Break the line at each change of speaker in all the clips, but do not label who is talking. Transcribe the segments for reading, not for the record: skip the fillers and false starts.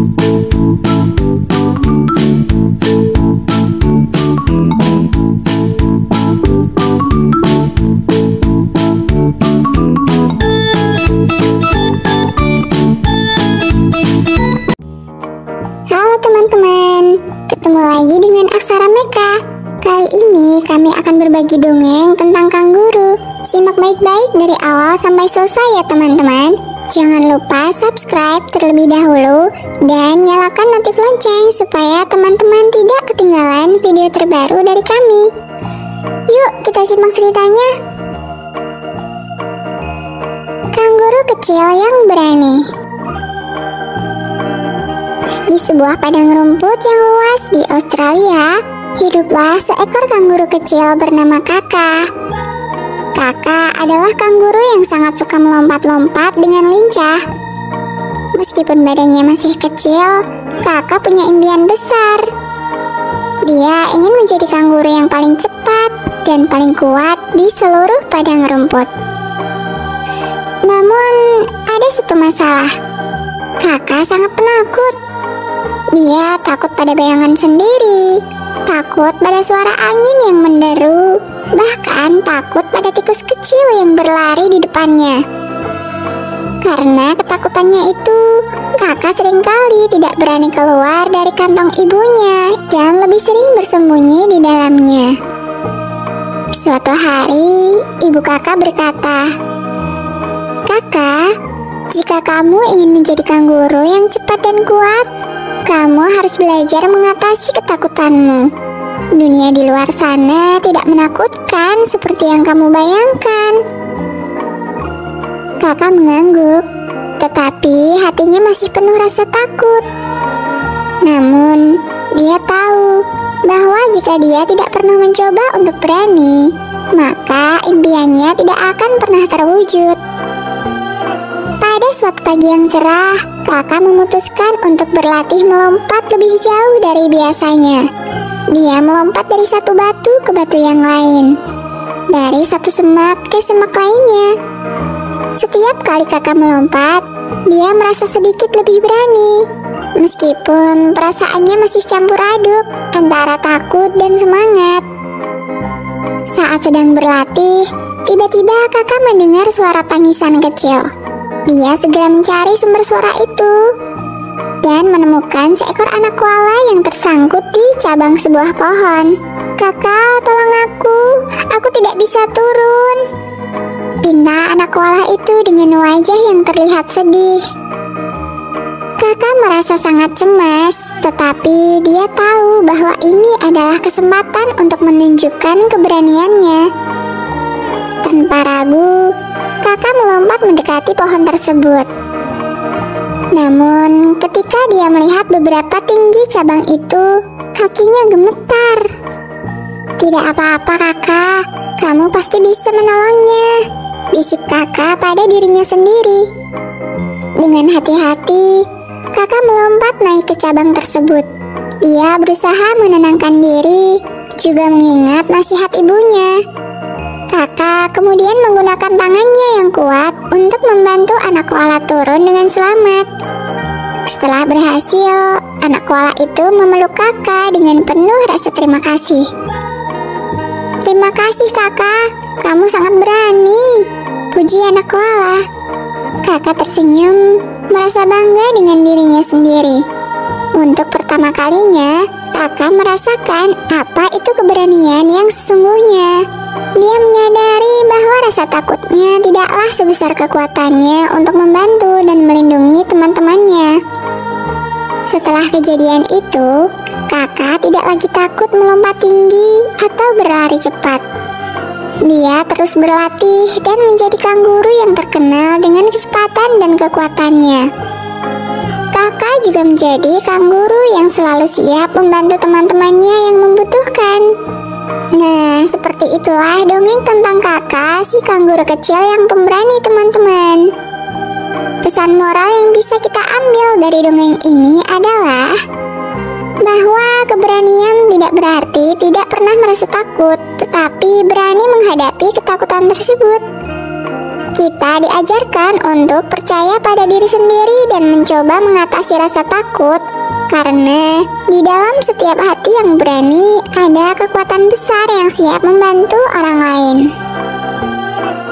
Halo teman-teman, ketemu lagi dengan Aksara Meka. Kali ini kami akan berbagi dongeng tentang kanguru. Simak baik-baik dari awal sampai selesai ya teman-teman. Jangan lupa subscribe terlebih dahulu dan nyalakan notif lonceng supaya teman-teman tidak ketinggalan video terbaru dari kami. Yuk kita simak ceritanya. Kanguru kecil yang berani. Di sebuah padang rumput yang luas di Australia, hiduplah seekor kanguru kecil bernama Kaka. Kaka adalah kanguru yang sangat suka melompat-lompat dengan lincah. Meskipun badannya masih kecil, Kaka punya impian besar. Dia ingin menjadi kanguru yang paling cepat dan paling kuat di seluruh padang rumput. Namun, ada satu masalah. Kaka sangat penakut. Dia takut pada bayangan sendiri, takut pada suara angin yang menderu, bahkan takut pada tikus kecil yang berlari di depannya. Karena ketakutannya itu, Kaka seringkali tidak berani keluar dari kantong ibunya dan lebih sering bersembunyi di dalamnya. Suatu hari, ibu Kaka berkata, "Kaka, jika kamu ingin menjadi kanguru yang cepat dan kuat, kamu harus belajar mengatasi ketakutanmu. Dunia di luar sana tidak menakutkan seperti yang kamu bayangkan." Kaka mengangguk, tetapi hatinya masih penuh rasa takut. Namun, dia tahu bahwa jika dia tidak pernah mencoba untuk berani, maka impiannya tidak akan pernah terwujud. Pada suatu pagi yang cerah, Kaka memutuskan untuk berlatih melompat lebih jauh dari biasanya. Dia melompat dari satu batu ke batu yang lain, dari satu semak ke semak lainnya. Setiap kali Kaka melompat, dia merasa sedikit lebih berani, meskipun perasaannya masih campur aduk antara takut dan semangat. Saat sedang berlatih, tiba-tiba Kaka mendengar suara tangisan kecil. Dia segera mencari sumber suara itu dan menemukan seekor anak koala yang tersangkut di cabang sebuah pohon. "Kakak, tolong aku tidak bisa turun," pinta anak koala itu dengan wajah yang terlihat sedih. Kakak merasa sangat cemas, tetapi dia tahu bahwa ini adalah kesempatan untuk menunjukkan keberaniannya. Tanpa ragu, Kakak melompat mendekati pohon tersebut. Namun, ketika dia melihat beberapa tinggi cabang itu, kakinya gemetar. "Tidak apa-apa, Kakak. Kamu pasti bisa menolongnya," bisik Kakak pada dirinya sendiri. Dengan hati-hati, Kakak melompat naik ke cabang tersebut. Dia berusaha menenangkan diri, juga mengingat nasihat ibunya. Kakak kemudian menggunakan tangannya yang kuat untuk membantu anak koala turun dengan selamat. Setelah berhasil, anak koala itu memeluk Kakak dengan penuh rasa terima kasih. "Terima kasih Kakak, kamu sangat berani," puji anak koala. Kakak tersenyum, merasa bangga dengan dirinya sendiri. Untuk pertama kalinya, Kakak merasakan apa itu keberanian yang sesungguhnya. Dia menyadari bahwa rasa takutnya tidaklah sebesar kekuatannya untuk membantu dan melindungi teman-temannya. Setelah kejadian itu, Kakak tidak lagi takut melompat tinggi atau berlari cepat. Dia terus berlatih dan menjadi kanguru yang terkenal dengan kecepatan dan kekuatannya. Kakak juga menjadi kanguru yang selalu siap membantu teman-temannya yang membutuhkan. Nah, seperti itulah dongeng tentang Kakak, si kanguru kecil yang pemberani, teman-teman. Pesan moral yang bisa kita ambil dari dongeng ini adalah bahwa keberanian tidak berarti tidak pernah merasa takut, tetapi berani menghadapi ketakutan tersebut. Kita diajarkan untuk percaya pada diri sendiri dan mencoba mengatasi rasa takut, karena di dalam setiap hati yang berani ada kekuatan besar yang siap membantu orang lain.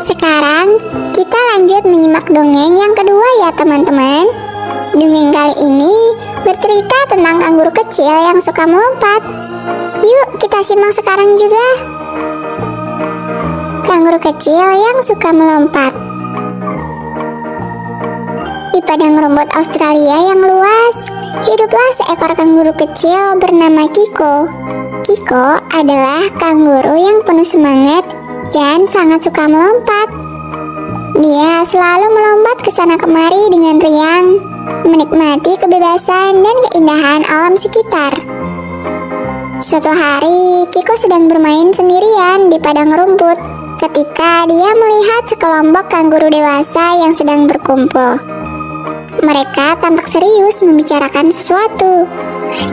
Sekarang kita lanjut menyimak dongeng yang kedua ya teman-teman. Dongeng kali ini bercerita tentang kanguru kecil yang suka melompat. Yuk kita simak sekarang juga. Kanguru kecil yang suka melompat. Di padang rumput Australia yang luas, hiduplah seekor kanguru kecil bernama Kiko. Kiko adalah kanguru yang penuh semangat dan sangat suka melompat. Dia selalu melompat ke sana kemari dengan riang, menikmati kebebasan dan keindahan alam sekitar. Suatu hari, Kiko sedang bermain sendirian di padang rumput ketika dia melihat sekelompok kanguru dewasa yang sedang berkumpul. Mereka tampak serius membicarakan sesuatu.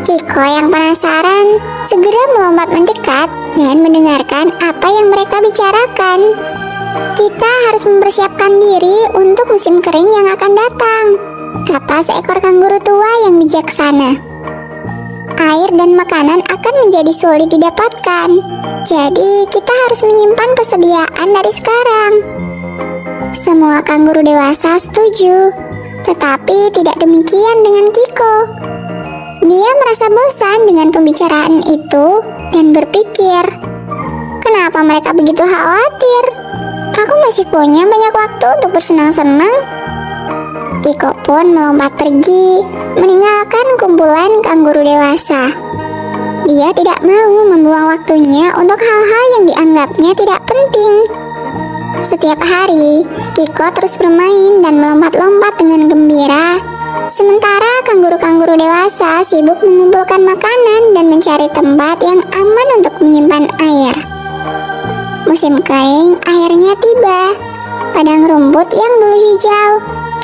Kiko yang penasaran segera melompat mendekat dan mendengarkan apa yang mereka bicarakan. Kita harus mempersiapkan diri untuk musim kering yang akan datang, kata seekor kanguru tua yang bijaksana. Air dan makanan akan menjadi sulit didapatkan, jadi kita harus menyimpan persediaan dari sekarang. Semua kanguru dewasa setuju, tetapi tidak demikian dengan Kiko. Dia merasa bosan dengan pembicaraan itu dan berpikir, kenapa mereka begitu khawatir? Aku masih punya banyak waktu untuk bersenang-senang. Kiko pun melompat pergi, meninggalkan kumpulan kanguru dewasa. Dia tidak mau membuang waktunya untuk hal-hal yang dianggapnya tidak penting. Setiap hari, Kiko terus bermain dan melompat-lompat dengan gembira. Sementara kanguru-kanguru dewasa sibuk mengumpulkan makanan dan mencari tempat yang aman untuk menyimpan air. Musim kering akhirnya tiba. Padang rumput yang dulu hijau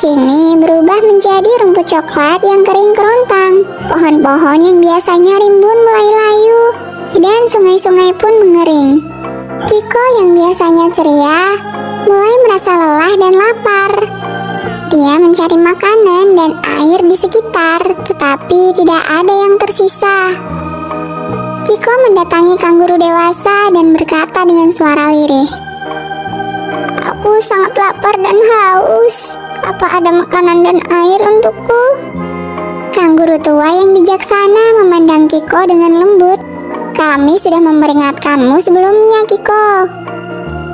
kini berubah menjadi rumput coklat yang kering kerontang. Pohon-pohon yang biasanya rimbun mulai layu dan sungai-sungai pun mengering. Kiko yang biasanya ceria mulai merasa lelah dan lapar. Dia mencari makanan dan air di sekitar, tetapi tidak ada yang tersisa. Kiko mendatangi kanguru dewasa dan berkata dengan suara lirih, "Aku sangat lapar dan haus. Apa ada makanan dan air untukku?" Kanguru tua yang bijaksana memandang Kiko dengan lembut. "Kami sudah memperingatkanmu sebelumnya, Kiko.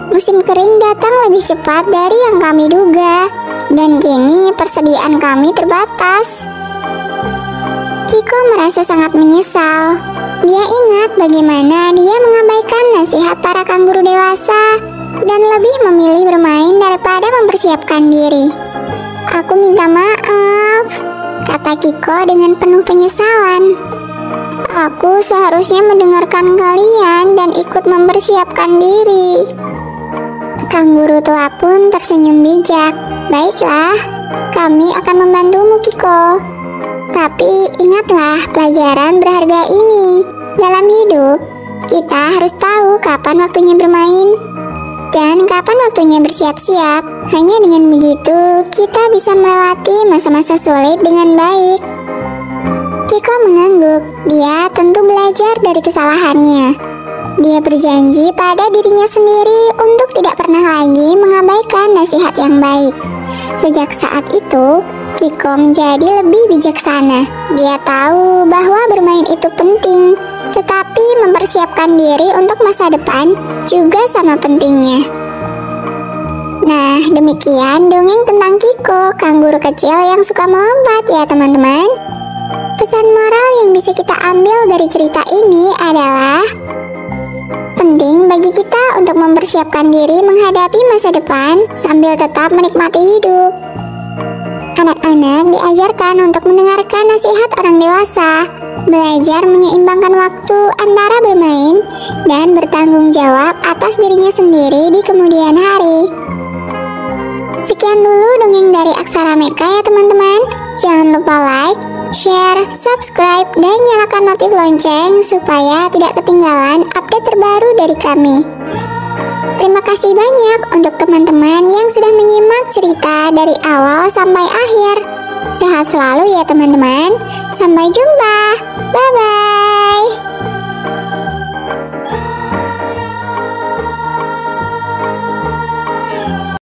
Musim kering datang lebih cepat dari yang kami duga, dan kini persediaan kami terbatas." Kiko merasa sangat menyesal. Dia ingat bagaimana dia mengabaikan nasihat para kanguru dewasa dan lebih memilih bermain daripada mempersiapkan diri. "Aku minta maaf," kata Kiko dengan penuh penyesalan. "Aku seharusnya mendengarkan kalian dan ikut mempersiapkan diri." Kanguru tua pun tersenyum bijak. "Baiklah, kami akan membantumu, Kiko. Tapi ingatlah pelajaran berharga ini. Dalam hidup, kita harus tahu kapan waktunya bermain dan kapan waktunya bersiap-siap. Hanya dengan begitu, kita bisa melewati masa-masa sulit dengan baik." Kiko mengangguk. Dia tentu belajar dari kesalahannya. Dia berjanji pada dirinya sendiri untuk tidak pernah lagi mengabaikan nasihat yang baik. Sejak saat itu, Kiko menjadi lebih bijaksana. Dia tahu bahwa bermain itu penting, tetapi mempersiapkan diri untuk masa depan juga sama pentingnya. Nah, demikian dongeng tentang Kiko, kanguru kecil yang suka melompat ya teman-teman. Pesan moral yang bisa kita ambil dari cerita ini adalah penting bagi kita untuk mempersiapkan diri menghadapi masa depan sambil tetap menikmati hidup. Anak-anak diajarkan untuk mendengarkan nasihat orang dewasa, belajar menyeimbangkan waktu antara bermain dan bertanggung jawab atas dirinya sendiri di kemudian hari. Sekian dulu dongeng dari Aksara Meka ya teman-teman. Jangan lupa like, share, subscribe, dan nyalakan notif lonceng supaya tidak ketinggalan update terbaru dari kami. Terima kasih banyak untuk teman-teman yang sudah menyimak cerita dari awal sampai akhir. Sehat selalu ya teman-teman. Sampai jumpa.